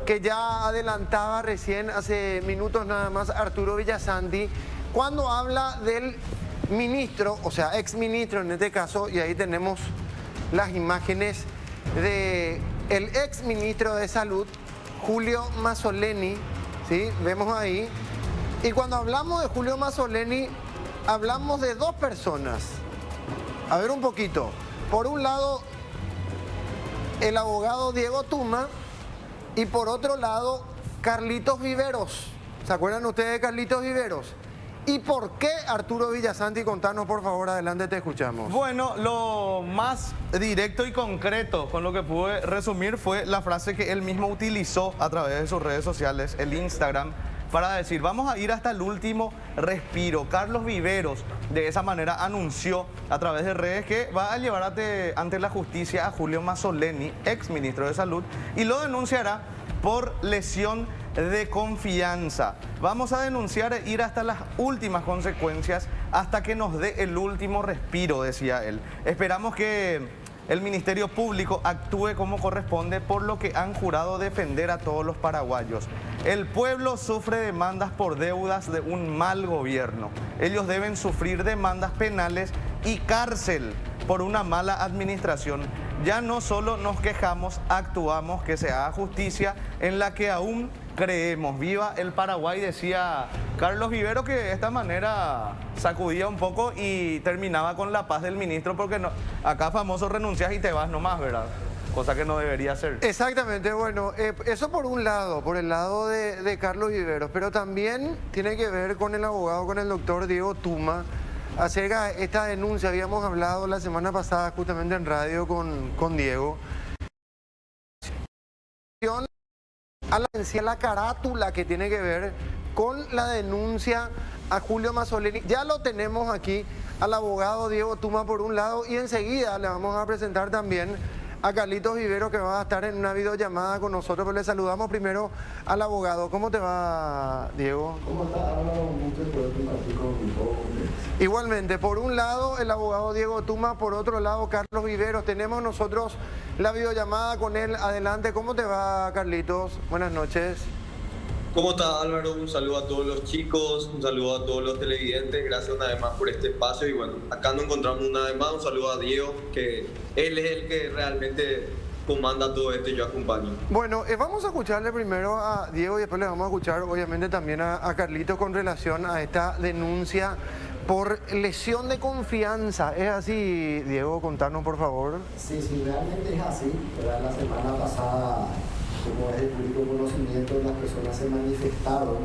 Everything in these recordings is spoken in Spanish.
que ya adelantaba recién hace minutos nada más Arturo Villasanti, cuando habla del ministro, o sea, exministro en este caso, y ahí tenemos las imágenes de el exministro de Salud, Julio Mazzoleni, ¿sí? Vemos ahí. Y cuando hablamos de Julio Mazzoleni, hablamos de dos personas. A ver un poquito. Por un lado, el abogado Diego Tuma, y por otro lado, Carlitos Viveros. ¿Se acuerdan ustedes de Carlitos Viveros? ¿Y por qué Arturo Villasanti? Contanos, por favor, adelante, te escuchamos. Bueno, lo más directo y concreto con lo que pude resumir fue la frase que él mismo utilizó a través de sus redes sociales, el Instagram, para decir, vamos a ir hasta el último respiro. Carlos Viveros, de esa manera, anunció a través de redes que va a llevar ante la justicia a Julio Mazzoleni, ex ministro de Salud, y lo denunciará por lesión de confianza. Vamos a denunciar e ir hasta las últimas consecuencias, hasta que nos dé el último respiro, decía él. Esperamos que el Ministerio Público actúe como corresponde, por lo que han jurado defender a todos los paraguayos. El pueblo sufre demandas por deudas de un mal gobierno. Ellos deben sufrir demandas penales y cárcel por una mala administración. Ya no solo nos quejamos, actuamos, que se haga justicia en la que aún creemos. Viva el Paraguay, decía Carlos Vivero, que de esta manera sacudía un poco y terminaba con la paz del ministro, porque no, acá famoso renuncias y te vas nomás, ¿verdad? Cosa que no debería ser. Exactamente, bueno, eso por un lado, por el lado de Carlos Viveros, pero también tiene que ver con el abogado, con el doctor Diego Tuma, acerca de esta denuncia. Habíamos hablado la semana pasada justamente en radio con Diego. A la carátula que tiene que ver con la denuncia a Julio Mazzoleni. Ya lo tenemos aquí al abogado Diego Tuma por un lado, y enseguida le vamos a presentar también a Carlitos Viveros, que va a estar en una videollamada con nosotros, pero le saludamos primero al abogado. ¿Cómo te va, Diego? ¿Cómo está? Mucho de poder compartir con todos ustedes. Igualmente, por un lado el abogado Diego Tuma, por otro lado Carlos Viveros. Tenemos nosotros la videollamada con él. Adelante, ¿cómo te va, Carlitos? Buenas noches. ¿Cómo está, Álvaro? Un saludo a todos los chicos, un saludo a todos los televidentes, gracias una vez más por este espacio. Y bueno, acá nos encontramos una vez más. Un saludo a Diego, que él es el que realmente comanda todo esto y yo acompaño. Bueno, vamos a escucharle primero a Diego y después le vamos a escuchar obviamente también a Carlitos con relación a esta denuncia por lesión de confianza. ¿Es así, Diego? Contanos, por favor. Sí, realmente es así. ¿Verdad? La semana pasada, como es de público conocimiento, las personas se manifestaron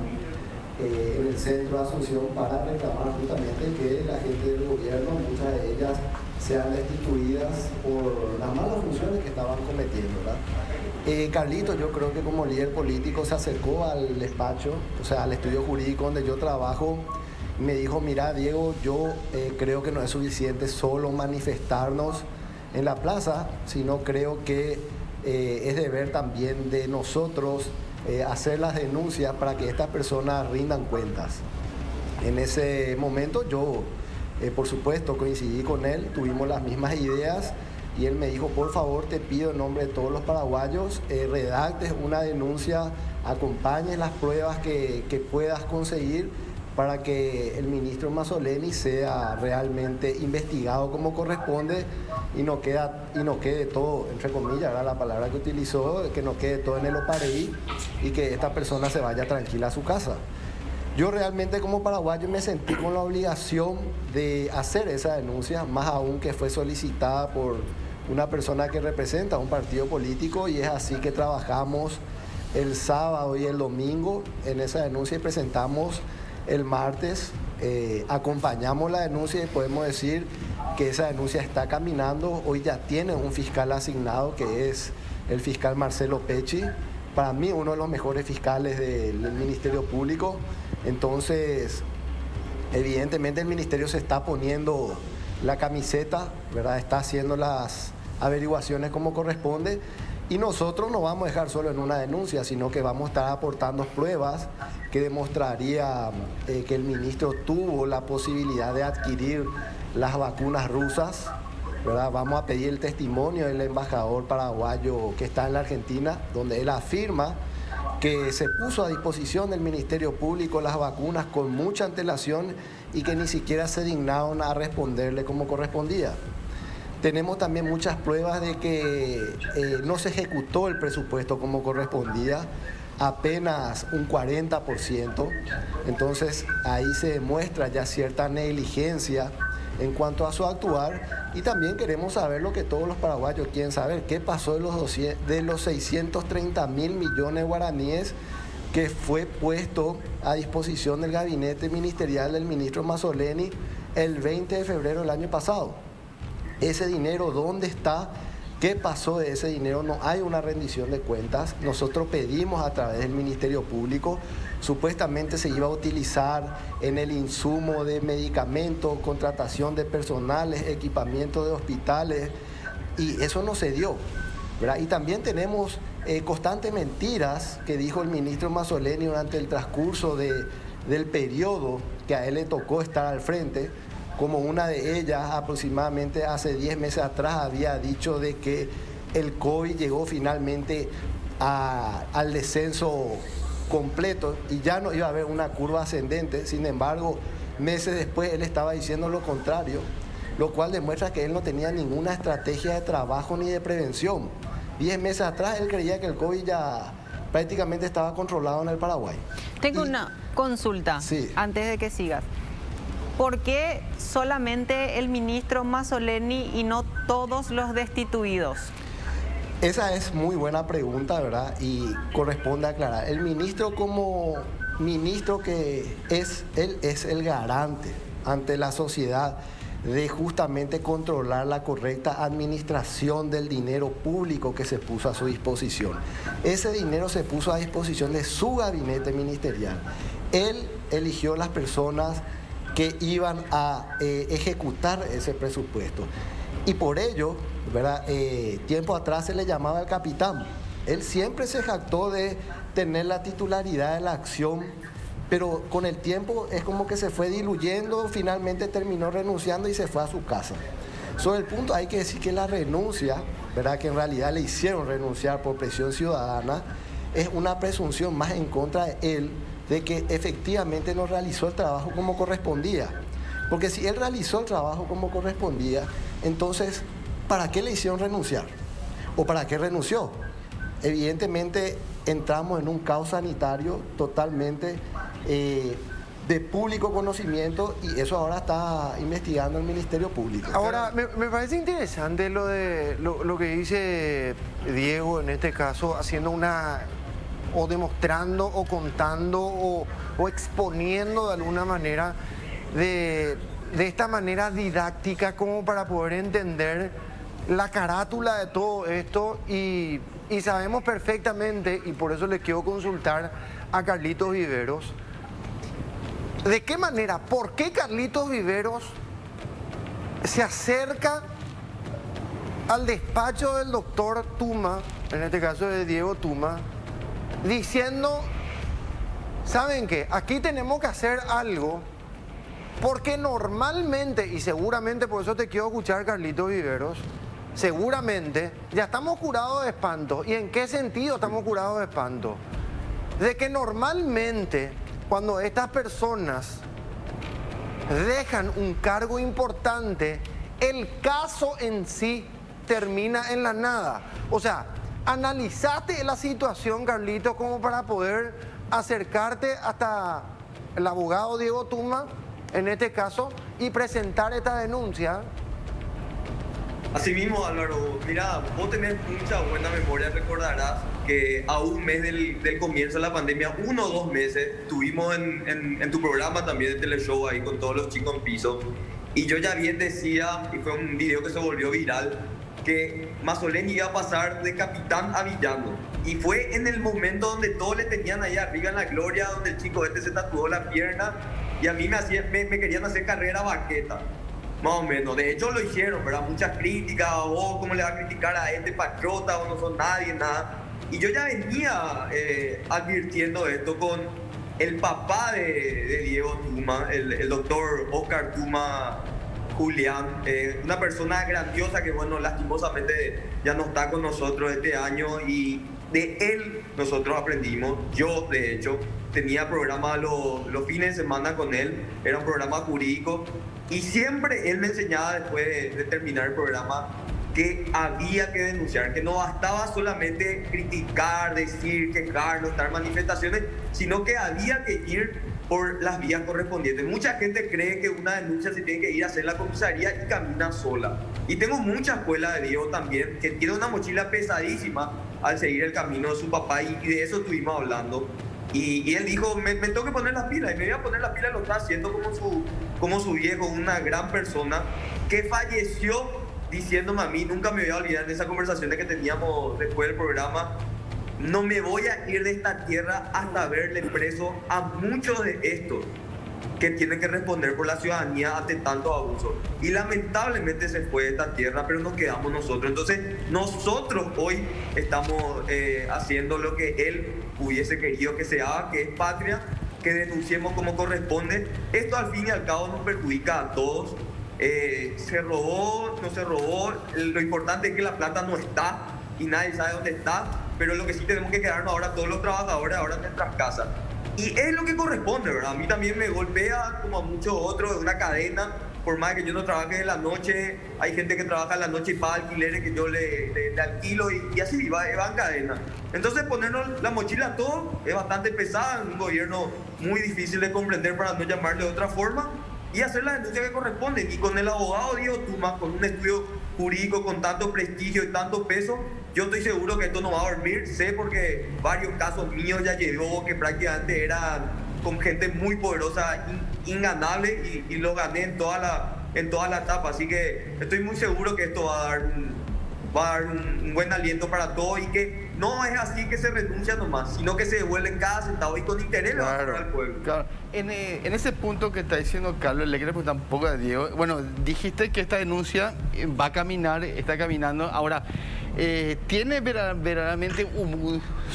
en el centro de Asunción para reclamar justamente que la gente del gobierno, muchas de ellas, sean destituidas por las malas funciones que estaban cometiendo, ¿verdad? Carlitos, yo creo que como líder político se acercó al despacho, o sea, al estudio jurídico donde yo trabajo, y me dijo, mira, Diego, yo creo que no es suficiente solo manifestarnos en la plaza, sino creo que es deber también de nosotros hacer las denuncias para que estas personas rindan cuentas. En ese momento yo, por supuesto, coincidí con él, tuvimos las mismas ideas y él me dijo, por favor, te pido en nombre de todos los paraguayos, redactes una denuncia, acompañes las pruebas que puedas conseguir para que el ministro Mazzoleni sea realmente investigado como corresponde y no quede todo, entre comillas, era la palabra que utilizó, que no quede todo en el opareí y que esta persona se vaya tranquila a su casa. Yo realmente como paraguayo me sentí con la obligación de hacer esa denuncia, más aún que fue solicitada por una persona que representa un partido político, y es así que trabajamos el sábado y el domingo en esa denuncia y presentamos el martes, acompañamos la denuncia y podemos decir que esa denuncia está caminando. Hoy ya tiene un fiscal asignado, que es el fiscal Marcelo Pecci, para mí uno de los mejores fiscales del Ministerio Público. Entonces, evidentemente el ministerio se está poniendo la camiseta, ¿verdad? Está haciendo las averiguaciones como corresponde. Y nosotros no vamos a dejar solo en una denuncia, sino que vamos a estar aportando pruebas que demostraría que el ministro tuvo la posibilidad de adquirir las vacunas rusas ¿verdad? Vamos a pedir el testimonio del embajador paraguayo que está en la Argentina, donde él afirma que se puso a disposición del Ministerio Público las vacunas con mucha antelación y que ni siquiera se dignaron a responderle como correspondía. Tenemos también muchas pruebas de que no se ejecutó el presupuesto como correspondía, apenas un 40%. Entonces ahí se demuestra ya cierta negligencia en cuanto a su actuar, y también queremos saber lo que todos los paraguayos quieren saber: qué pasó de los 630.000 millones de guaraníes que fue puesto a disposición del gabinete ministerial del ministro Mazzoleni el 20 de febrero del año pasado. Ese dinero, ¿dónde está? ¿Qué pasó de ese dinero? No hay una rendición de cuentas. Nosotros pedimos a través del Ministerio Público, supuestamente se iba a utilizar en el insumo de medicamentos, contratación de personales, equipamiento de hospitales, y eso no se dio, ¿verdad? Y también tenemos constantes mentiras que dijo el ministro Mazzoleni durante el transcurso del periodo que a él le tocó estar al frente, como una de ellas aproximadamente hace 10 meses atrás había dicho de que el COVID llegó finalmente al descenso completo y ya no iba a haber una curva ascendente. Sin embargo, meses después él estaba diciendo lo contrario, lo cual demuestra que él no tenía ninguna estrategia de trabajo ni de prevención. 10 meses atrás él creía que el COVID ya prácticamente estaba controlado en el Paraguay. Tengo una consulta, sí, antes de que sigas. ¿Por qué solamente el ministro Mazzoleni y no todos los destituidos? Esa es muy buena pregunta, ¿verdad? Y corresponde aclarar. El ministro, como ministro que es, él es el garante ante la sociedad de justamente controlar la correcta administración del dinero público que se puso a su disposición. Ese dinero se puso a disposición de su gabinete ministerial. Él eligió las personas que iban a ejecutar ese presupuesto. Y por ello, ¿verdad? Tiempo atrás se le llamaba el capitán. Él siempre se jactó de tener la titularidad de la acción, pero con el tiempo es como que se fue diluyendo, finalmente terminó renunciando y se fue a su casa. Sobre el punto hay que decir que la renuncia, ¿verdad? Que en realidad le hicieron renunciar por presión ciudadana, es una presunción más en contra de él, de que efectivamente no realizó el trabajo como correspondía. Porque si él realizó el trabajo como correspondía, entonces, ¿para qué le hicieron renunciar? ¿O para qué renunció? Evidentemente, entramos en un caos sanitario totalmente de público conocimiento, y eso ahora está investigando el Ministerio Público. Ahora, me parece interesante lo que dice Diego en este caso, haciendo o demostrando o contando o exponiendo de alguna manera de esta manera didáctica, como para poder entender la carátula de todo esto, y sabemos perfectamente, y por eso les quiero consultar a Carlitos Viveros, de qué manera, por qué Carlitos Viveros se acerca al despacho del doctor Tuma, en este caso de Diego Tuma, diciendo: ¿saben qué? Aquí tenemos que hacer algo, porque normalmente, y seguramente por eso te quiero escuchar, Carlitos Viveros, seguramente ya estamos curados de espanto. ¿Y en qué sentido estamos curados de espanto? De que normalmente cuando estas personas dejan un cargo importante, el caso en sí termina en la nada. O sea, ¿analizaste la situación, Carlitos, como para poder acercarte hasta el abogado Diego Tuma, en este caso, y presentar esta denuncia? Así mismo, Álvaro, mira, vos tenés mucha buena memoria, recordarás que a un mes del comienzo de la pandemia, 1 o 2 meses, estuvimos en tu programa también de Teleshow ahí con todos los chicos en piso, y yo ya bien decía, y fue un video que se volvió viral, que Mazzoleni iba a pasar de capitán a villano, y fue en el momento donde todos le tenían ahí arriba en la gloria, donde el chico este se tatuó la pierna, y a mí me querían hacer carrera baqueta. Más o menos. De hecho lo hicieron, ¿verdad? Muchas críticas. Oh, ¿cómo le va a criticar a este patriota? O no son nadie, nada. Y yo ya venía advirtiendo esto con el papá de Diego Tuma, el doctor Oscar Tuma Julián, una persona grandiosa que, bueno, lastimosamente ya no está con nosotros este año, y de él nosotros aprendimos. Yo, de hecho, tenía programa los fines de semana con él, era un programa jurídico, y siempre él me enseñaba después de terminar el programa que había que denunciar, que no bastaba solamente criticar, decir, quejarnos, estar en manifestaciones, sino que había que ir por las vías correspondientes. Mucha gente cree que una denuncia se tiene que ir a hacer la comisaría y camina sola. Y tengo mucha escuela de Diego también, que tiene una mochila pesadísima al seguir el camino de su papá, y de eso estuvimos hablando. Y él dijo, me tengo que poner las pilas, y me voy a poner las pilas, lo está haciendo como su viejo, una gran persona que falleció diciéndome a mí, nunca me voy a olvidar de esa conversación que teníamos después del programa: no me voy a ir de esta tierra hasta verle preso a muchos de estos que tienen que responder por la ciudadanía ante tanto abuso. Y lamentablemente se fue de esta tierra, pero nos quedamos nosotros. Entonces nosotros hoy estamos haciendo lo que él hubiese querido que se haga, que es patria, que denunciemos como corresponde. Esto al fin y al cabo nos perjudica a todos. Se robó, no se robó, lo importante es que la plata no está y nadie sabe dónde está, pero lo que sí tenemos que quedarnos ahora todos los trabajadores ahora en nuestras casas. Y es lo que corresponde, ¿verdad? A mí también me golpea, como a muchos otros, de una cadena. Por más que yo no trabaje en la noche, hay gente que trabaja en la noche y paga alquileres que yo le alquilo, y así va en cadena. Entonces ponernos la mochila a todo es bastante pesada, un gobierno muy difícil de comprender, para no llamarle de otra forma, y hacer la denuncia que corresponde. Y con el abogado Diego Tumas, con un estudio jurídico con tanto prestigio y tanto peso, yo estoy seguro que esto no va a dormir. Sé porque varios casos míos ya llevó, que prácticamente eran con gente muy poderosa, inganable, y lo gané en toda la etapa. Así que estoy muy seguro que esto va a dar un buen aliento para todos, y que no es así que se renuncia nomás, sino que se devuelve cada centavo y con interés al pueblo. Claro. En ese punto que está diciendo Carlos, le quiero preguntar un poco a Diego. Bueno, dijiste que esta denuncia va a caminar, está caminando. Ahora, ¿tiene verdaderamente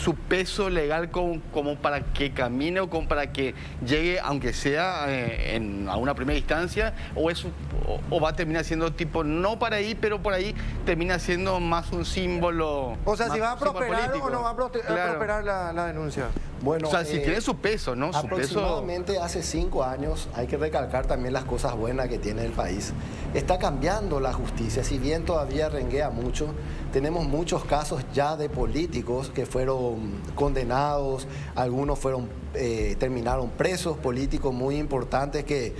su peso legal como para que camine, o como para que llegue, aunque sea a una primera instancia, o va a terminar siendo tipo, no para ahí, pero por ahí termina siendo más un símbolo? O sea, si va a prosperar político. o no va a prosperar la denuncia. Bueno, O sea, si tiene su peso, ¿no? Su peso. aproximadamente hace 5 años, hay que recalcar también las cosas buenas que tiene el país. Está cambiando la justicia, si bien todavía renguea mucho. Tenemos muchos casos ya de políticos que fueron condenados, algunos terminaron presos, políticos muy importantes que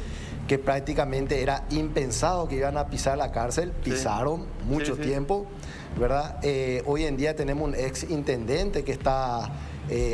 prácticamente era impensado que iban a pisar la cárcel, pisaron mucho tiempo, ¿verdad? Hoy en día tenemos un ex intendente que está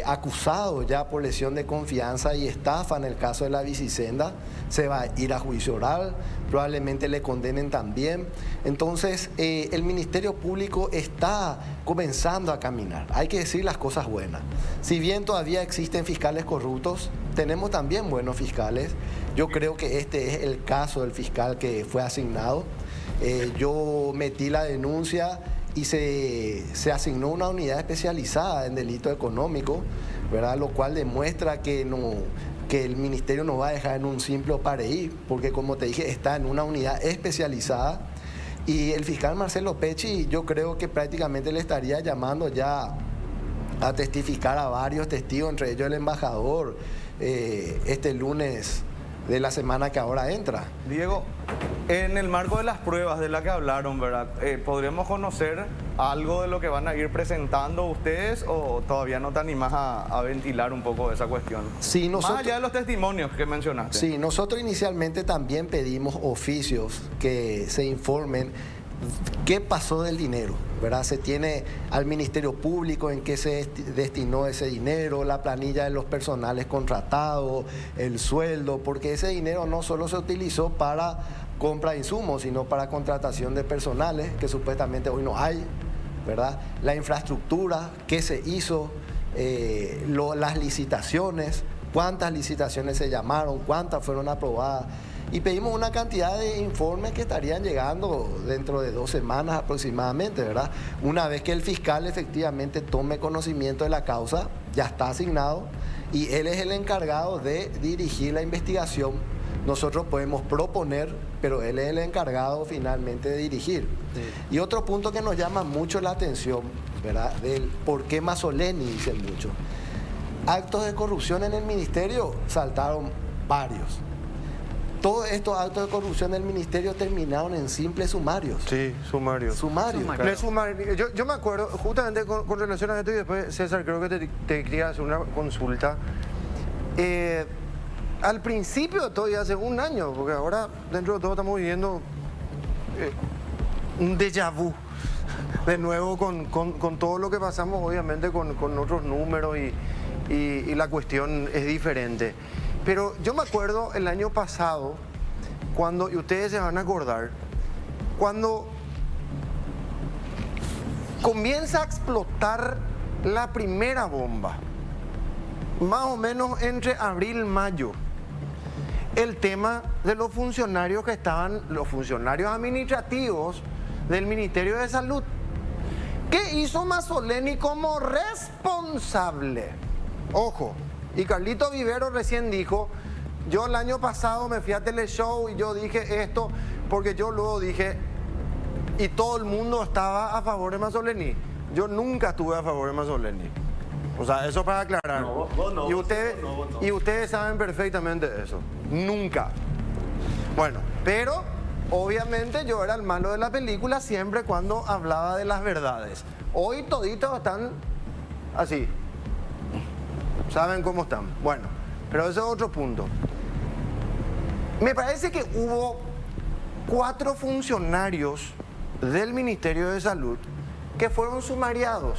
acusado ya por lesión de confianza y estafa en el caso de la Bicisenda. Se va a ir a juicio oral, probablemente le condenen también. Entonces, el Ministerio Público está comenzando a caminar. Hay que decir las cosas buenas. Si bien todavía existen fiscales corruptos, tenemos también buenos fiscales. Yo creo que este es el caso del fiscal que fue asignado. Yo metí la denuncia y se asignó una unidad especializada en delito económico, ¿verdad? Lo cual demuestra que el ministerio no va a dejar en un simple pareí, porque como te dije, está en una unidad especializada. Y el fiscal Marcelo Pecci, yo creo que prácticamente le estaría llamando ya a testificar a varios testigos, entre ellos el embajador, este lunes de la semana que ahora entra. Diego, en el marco de las pruebas de las que hablaron, ¿verdad? ¿Podríamos conocer algo de lo que van a ir presentando ustedes, o todavía no te animás a ventilar un poco esa cuestión? Sí, Más allá de los testimonios que mencionaste. Sí, nosotros inicialmente también pedimos oficios que se informen qué pasó del dinero, ¿verdad? Se tiene al Ministerio Público en qué se destinó ese dinero, la planilla de los personales contratados, el sueldo, porque ese dinero no solo se utilizó para compra de insumos, sino para contratación de personales, que supuestamente hoy no hay, ¿verdad? La infraestructura, qué se hizo, las licitaciones, cuántas licitaciones se llamaron, cuántas fueron aprobadas. Y pedimos una cantidad de informes que estarían llegando dentro de 2 semanas aproximadamente, ¿verdad? Una vez que el fiscal efectivamente tome conocimiento de la causa, ya está asignado, y él es el encargado de dirigir la investigación Nosotros podemos proponer, pero él es el encargado finalmente de dirigir. Y otro punto que nos llama mucho la atención, ¿verdad? Del por qué Mazzoleni, dicen mucho. Actos de corrupción en el ministerio saltaron varios. Todos estos actos de corrupción del ministerio terminaron en simples sumarios. Sí, sumarios. Sumarios. Yo me acuerdo, justamente con relación a esto, y después, César, creo que te quería hacer una consulta. Al principio de todo, ya hace un año, porque ahora dentro de todo estamos viviendo un déjà vu, de nuevo con todo lo que pasamos, obviamente con otros números y la cuestión es diferente. Pero yo me acuerdo el año pasado, cuando, y ustedes se van a acordar, cuando comienza a explotar la primera bomba, más o menos entre abril y mayo, el tema de los funcionarios que estaban, los funcionarios administrativos del Ministerio de Salud. ¿Qué hizo Mazzoleni como responsable? Ojo, y Carlito Vivero recién dijo, yo el año pasado me fui a Teleshow y yo dije esto, porque yo luego dije, y todo el mundo estaba a favor de Mazzoleni. Yo nunca estuve a favor de Mazzoleni. O sea, eso para aclarar. No, vos no, y, vos ustedes, no. y ustedes saben perfectamente eso. Nunca. Bueno, pero obviamente yo era el malo de la película siempre cuando hablaba de las verdades. Hoy toditos están así. Saben cómo están. Bueno, pero ese es otro punto. Me parece que hubo 4 funcionarios del Ministerio de Salud que fueron sumariados.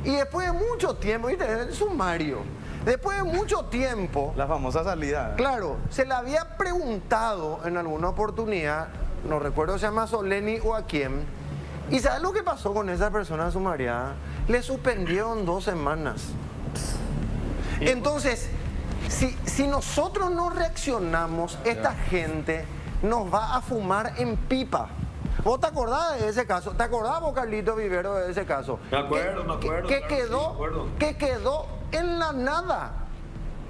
Y después de mucho tiempo, ¿viste? El sumario. Después de mucho tiempo, La famosa salida. claro, se le había preguntado en alguna oportunidad, no recuerdo si a Mazzoleni o a quién, y ¿sabes lo que pasó con esa persona sumariada? Le suspendieron 2 semanas. Entonces, si nosotros no reaccionamos, esta gente nos va a fumar en pipa. ¿Vos te acordás de ese caso? ¿Te acordás vos, Carlito Vivero, de ese caso? Me acuerdo, Que claro que sí, me acuerdo. que quedó en la nada.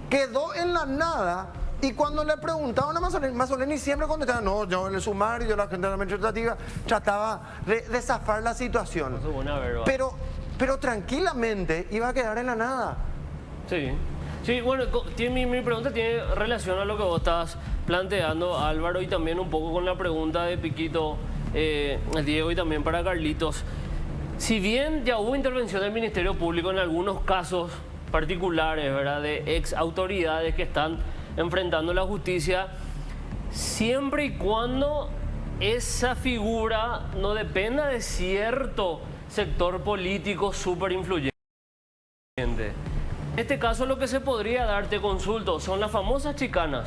Quedó en la nada. Y cuando le preguntaban a Mazzoleni siempre contestaba, no, yo en el sumario, yo la gente de la administrativa trataba de zafar la situación. Eso es buena verba. Pero tranquilamente iba a quedar en la nada. Sí. Sí, bueno, mi pregunta tiene relación a lo que vos estás planteando, Álvaro, y también un poco con la pregunta de Piquito, Diego, y también para Carlitos. Si bien ya hubo intervención del Ministerio Público en algunos casos particulares, ¿verdad?, de ex autoridades que están enfrentando la justicia, siempre y cuando esa figura no dependa de cierto sector político súper influyente. En este caso lo que se podría dar, te consulto, son las famosas chicanas.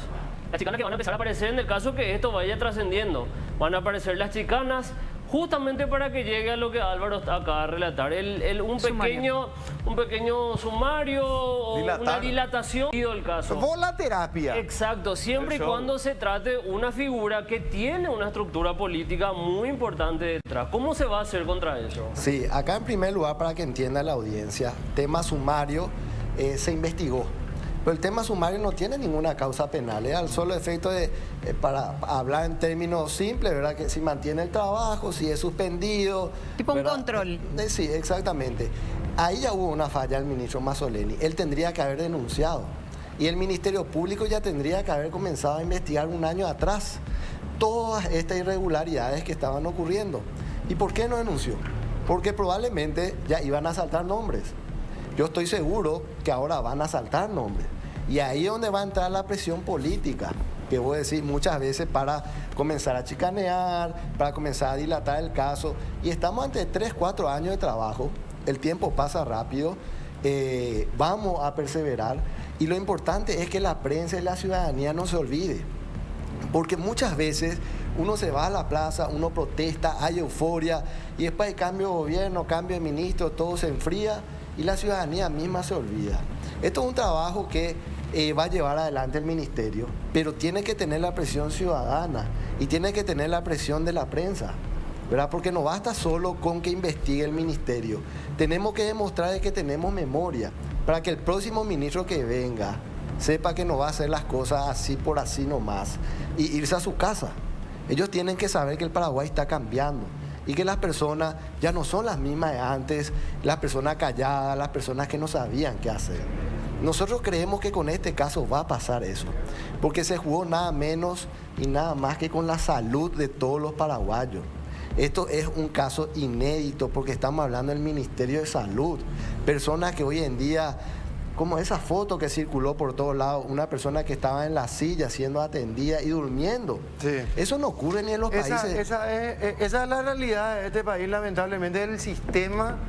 Las chicanas que van a empezar a aparecer en el caso que esto vaya trascendiendo. Van a aparecer las chicanas justamente para que llegue a lo que Álvaro está acá a relatar. Un pequeño sumario o Dilatar. una dilatación del caso. Volaterapia. Exacto, siempre y cuando se trate de una figura que tiene una estructura política muy importante detrás. ¿Cómo se va a hacer contra eso? Sí, acá en primer lugar, para que entienda la audiencia, tema sumario se investigó. Pero el tema sumario no tiene ninguna causa penal, es al solo efecto de, para hablar en términos simples, ¿verdad? Que si mantiene el trabajo, si es suspendido. Tipo un ¿verdad? control. Sí, exactamente. Ahí ya hubo una falla del ministro Mazzoleni. Él tendría que haber denunciado. Y el Ministerio Público ya tendría que haber comenzado a investigar un año atrás todas estas irregularidades que estaban ocurriendo. ¿Y por qué no denunció? Porque probablemente ya iban a saltar nombres. Yo estoy seguro que ahora van a saltar nombres. Y ahí es donde va a entrar la presión política, que voy a decir muchas veces para comenzar a chicanear, para comenzar a dilatar el caso. Y estamos ante 3, 4 años de trabajo, el tiempo pasa rápido, vamos a perseverar. Y lo importante es que la prensa y la ciudadanía no se olvide. Porque muchas veces uno se va a la plaza, uno protesta, hay euforia, y después hay cambio de gobierno, cambio de ministro, todo se enfría y la ciudadanía misma se olvida. Esto es un trabajo que va a llevar adelante el ministerio, pero tiene que tener la presión ciudadana y tiene que tener la presión de la prensa, ¿verdad? Porque no basta solo con que investigue el ministerio, tenemos que demostrar que tenemos memoria para que el próximo ministro que venga sepa que no va a hacer las cosas así por así nomás y irse a su casa. Ellos tienen que saber que el Paraguay está cambiando y que las personas ya no son las mismas de antes, las personas calladas, las personas que no sabían qué hacer. Nosotros creemos que con este caso va a pasar eso, porque se jugó nada menos y nada más que con la salud de todos los paraguayos. Esto es un caso inédito porque estamos hablando del Ministerio de Salud, personas que hoy en día, como esa foto que circuló por todos lados, una persona que estaba en la silla siendo atendida y durmiendo. Sí. Eso no ocurre ni en los países. Esa es la realidad de este país, lamentablemente, del sistema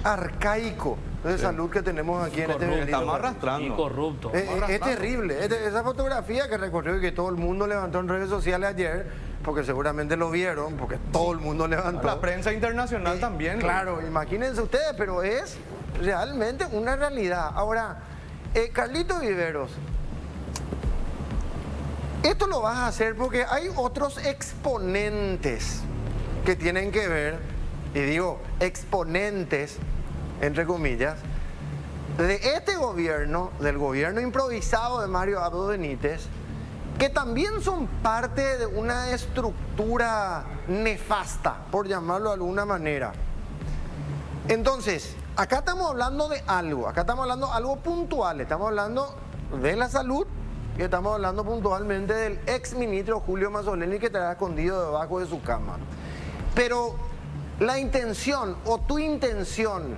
arcaico de salud que tenemos aquí en este Estamos bendito país. arrastrando. Y corrupto. Es terrible. Esa fotografía que recorrió y que todo el mundo levantó en redes sociales ayer, porque seguramente lo vieron, porque todo el mundo levantó. La prensa internacional también. Claro, imagínense ustedes, pero es realmente una realidad. Ahora, Carlitos Viveros, esto lo vas a hacer porque hay otros exponentes que tienen que ver, y digo exponentes, entre comillas, de este gobierno, del gobierno improvisado de Mario Abdo Benítez, que también son parte de una estructura nefasta, por llamarlo de alguna manera. Entonces, acá estamos hablando de algo, acá estamos hablando de algo puntual, estamos hablando de la salud y estamos hablando puntualmente del ex ministro Julio Mazzoleni que estará escondido debajo de su cama. Pero la intención o tu intención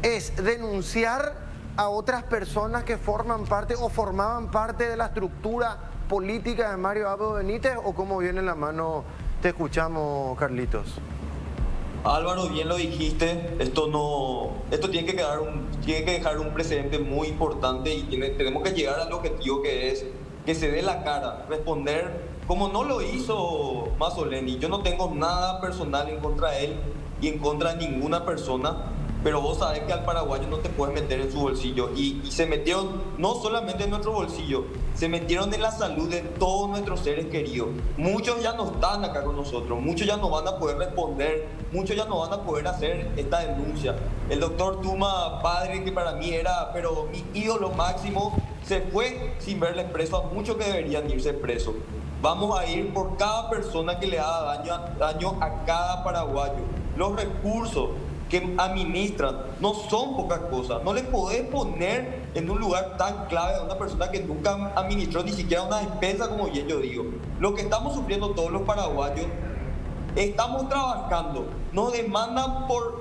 es denunciar a otras personas que forman parte o formaban parte de la estructura política de Mario Abdo Benítez, o cómo viene la mano. Te escuchamos, Carlitos. Álvaro, bien lo dijiste, esto tiene que dejar un precedente muy importante y tenemos que llegar al objetivo que es que se dé la cara, responder como no lo hizo Mazzoleni. Yo no tengo nada personal en contra de él y en contra de ninguna persona, pero vos sabés que al paraguayo no te puedes meter en su bolsillo y se metieron no solamente en nuestro bolsillo, se metieron en la salud de todos nuestros seres queridos. Muchos ya no están acá con nosotros, muchos ya no van a poder responder, muchos ya no van a poder hacer esta denuncia. El doctor Tuma, padre que para mí era pero mi ídolo máximo, se fue sin verle preso a muchos que deberían irse presos. Vamos a ir por cada persona que le haga daño a cada paraguayo. Los recursos que administran no son pocas cosas. No le podés poner en un lugar tan clave a una persona que nunca administró ni siquiera una despensa, como bien yo digo. Lo que estamos sufriendo todos los paraguayos, estamos trabajando, nos demandan por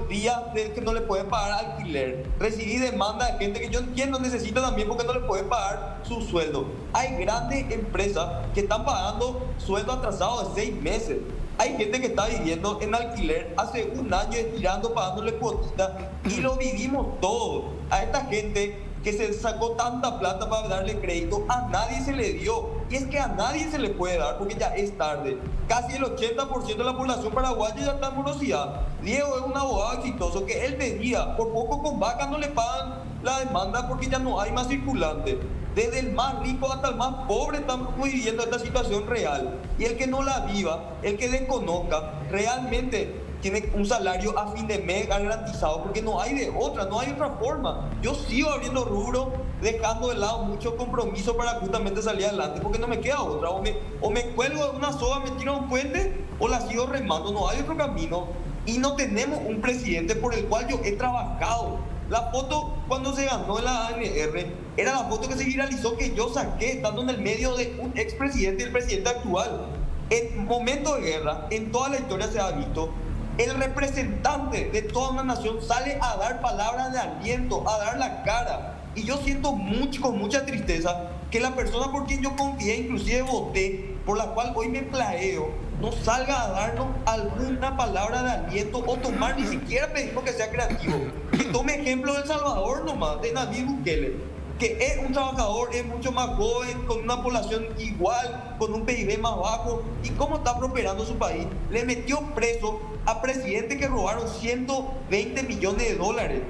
días de que no le pueden pagar alquiler. Recibí demandas de gente que yo entiendo necesita también porque no le pueden pagar su sueldo. Hay grandes empresas que están pagando sueldo atrasado de 6 meses. Hay gente que está viviendo en alquiler hace un año estirando, pagándole cuotitas, y lo vivimos todo. A esta gente que se sacó tanta plata para darle crédito, a nadie se le dio. Y es que a nadie se le puede dar porque ya es tarde. Casi el 80% de la población paraguaya ya está en morosidad. Diego es un abogado exitoso que él pedía, por poco con vaca no le pagan la demanda porque ya no hay más circulante. Desde el más rico hasta el más pobre estamos viviendo esta situación real. Y el que no la viva, el que desconozca, realmente tiene un salario a fin de mes garantizado, porque no hay de otra, no hay otra forma. Yo sigo abriendo rubro, dejando de lado mucho compromiso para justamente salir adelante, porque no me queda otra. O me cuelgo de una soga, me tiro a un puente, o la sigo remando, no hay otro camino. Y no tenemos un presidente por el cual yo he trabajado. La foto cuando se ganó en la ANR era la foto que se viralizó, que yo saqué estando en el medio de un expresidente y el presidente actual. En momentos de guerra, en toda la historia se ha visto, el representante de toda una nación sale a dar palabras de aliento, a dar la cara. Y yo siento con mucha tristeza que la persona por quien yo confié, inclusive voté, por la cual hoy me plagueo, no salga a darnos alguna palabra de aliento o tomar, ni siquiera pedimos que sea creativo. Que tome ejemplo de El Salvador nomás, de Nayib Bukele, que es un trabajador, es mucho más joven, con una población igual, con un PIB más bajo, y cómo está prosperando su país. Le metió preso a presidentes que robaron 120 millones de dólares.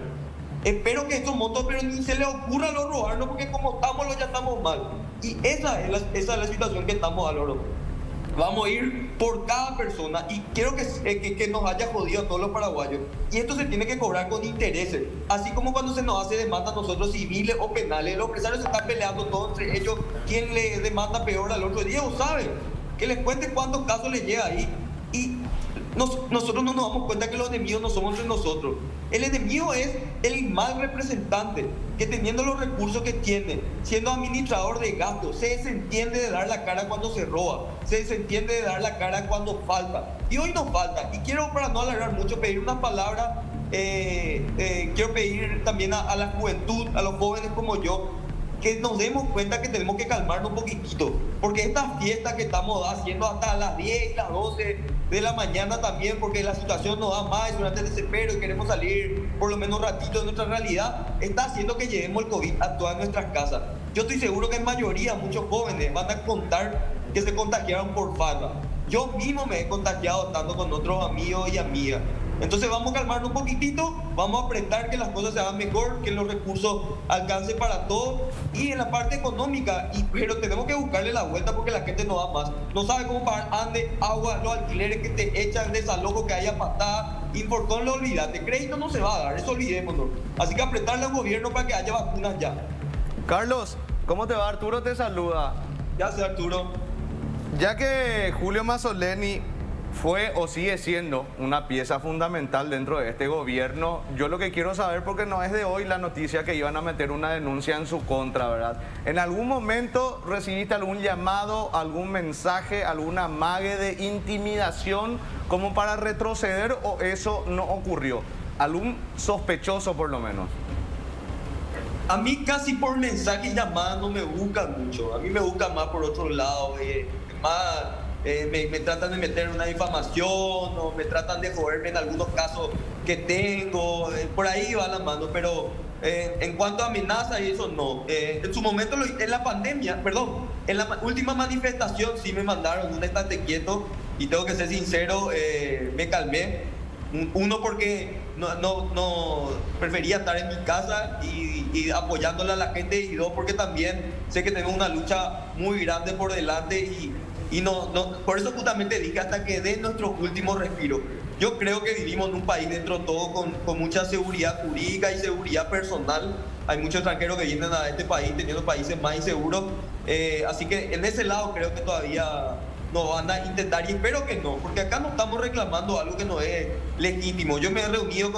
Espero que estos montos, pero ni se le ocurra lo robarnos, porque como estamos, ya estamos mal. Y esa es la situación que estamos, Álvaro. Vamos a ir por cada persona, y quiero que nos haya jodido a todos los paraguayos. Y esto se tiene que cobrar con intereses. Así como cuando se nos hace demanda a nosotros civiles o penales, los empresarios se están peleando todos entre ellos, quién le demanda peor al otro. Diego sabe, que les cuente cuántos casos les llega ahí. Y nosotros no nos damos cuenta que los enemigos no somos entre nosotros. El enemigo es el mal representante, que teniendo los recursos que tiene, siendo administrador de gastos, se desentiende de dar la cara cuando se roba, se desentiende de dar la cara cuando falta. Y hoy nos falta. Y quiero, para no alargar mucho, pedir unas palabras. Quiero pedir también a la juventud, a los jóvenes como yo, que nos demos cuenta que tenemos que calmarnos un poquitito, porque esta fiesta que estamos haciendo hasta las 10 y las 12 de la mañana también, porque la situación nos da más, durante el desespero y queremos salir por lo menos un ratito de nuestra realidad, está haciendo que llevemos el COVID a todas nuestras casas. Yo estoy seguro que en mayoría muchos jóvenes van a contar que se contagiaron por farra. Yo mismo me he contagiado estando con otros amigos y amigas. Entonces vamos a calmarnos un poquitito, vamos a apretar que las cosas se hagan mejor, que los recursos alcancen para todos, y en la parte económica, pero tenemos que buscarle la vuelta porque la gente no da más. No sabe cómo pagar ande, agua, los alquileres que te echan, desalojo que haya patada, Infortón lo olvidate, crédito no se va a dar, eso olvidémonos. Así que apretarle al gobierno para que haya vacunas ya. Carlos, ¿cómo te va? Arturo te saluda. Ya sé, Arturo. Ya que Julio Mazzoleni fue o sigue siendo una pieza fundamental dentro de este gobierno, yo lo que quiero saber, porque no es de hoy la noticia que iban a meter una denuncia en su contra, ¿verdad? ¿En algún momento recibiste algún llamado, algún mensaje, alguna amague de intimidación como para retroceder, o eso no ocurrió? ¿Algún sospechoso por lo menos? A mí casi por mensaje y llamada no me buscan mucho, a mí me buscan más por otro lado, me tratan de meter una difamación o me tratan de joderme en algunos casos que tengo, por ahí va la mano, pero en cuanto a amenazas y eso no. En su momento, en la pandemia, perdón, en la última manifestación sí me mandaron un estate quieto, y tengo que ser sincero, me calmé. Uno, porque no prefería estar en mi casa y apoyándole a la gente, y dos, porque también sé que tenemos una lucha muy grande por delante, y no, por eso justamente dije hasta que dé nuestro último respiro. Yo creo que vivimos en un país dentro de todo con mucha seguridad jurídica y seguridad personal. Hay muchos extranjeros que vienen a este país teniendo países más inseguros. Así que en ese lado creo que todavía nos van a intentar, y espero que no, porque acá no estamos reclamando algo que no es legítimo. Yo me he reunido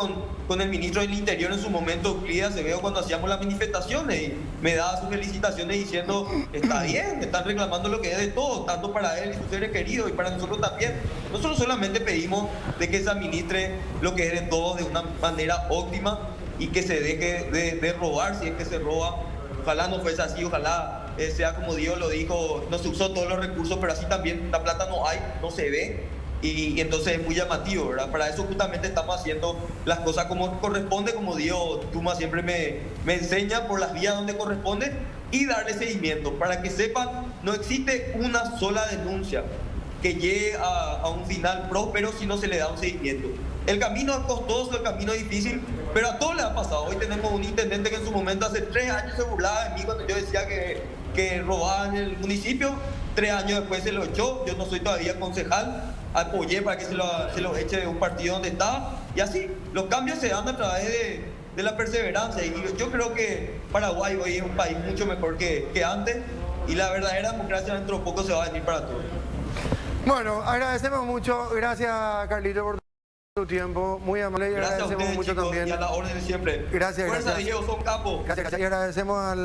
con el ministro del Interior en su momento, Euclides Acevedo, cuando hacíamos las manifestaciones, y me daba sus felicitaciones diciendo, está bien, están reclamando lo que es de todos, tanto para él y sus seres queridos, y para nosotros también. Nosotros solamente pedimos de que se administre lo que es de todos de una manera óptima, y que se deje de robar si es que se roba. Ojalá no fuese así, ojalá sea como Dios lo dijo, no se usó todos los recursos, pero así también la plata no hay, no se ve, y entonces es muy llamativo, ¿verdad? Para eso justamente estamos haciendo las cosas como corresponde, como Dios Tuma siempre me enseña, por las vías donde corresponde, y darle seguimiento. Para que sepan, no existe una sola denuncia que llegue a un final próspero si no se le da un seguimiento. El camino es costoso, el camino es difícil, pero a todos les ha pasado. Hoy tenemos un intendente que en su momento hace 3 años se burlaba de mí cuando yo decía que robaba en el municipio. 3 años después se lo echó. Yo no soy todavía concejal, apoyé para que se lo eche de un partido donde estaba. Y así, los cambios se dan a través de la perseverancia. Y yo creo que Paraguay hoy es un país mucho mejor que antes, y la verdadera democracia dentro de poco se va a venir para todos. Bueno, agradecemos mucho. Gracias, Carlito, por tu tiempo. Muy amable, y Gracias a agradecemos ustedes, mucho chicos, también. y a la orden de siempre. Gracias, Fuerza, gracias. Diego, son capos. Gracias, y agradecemos al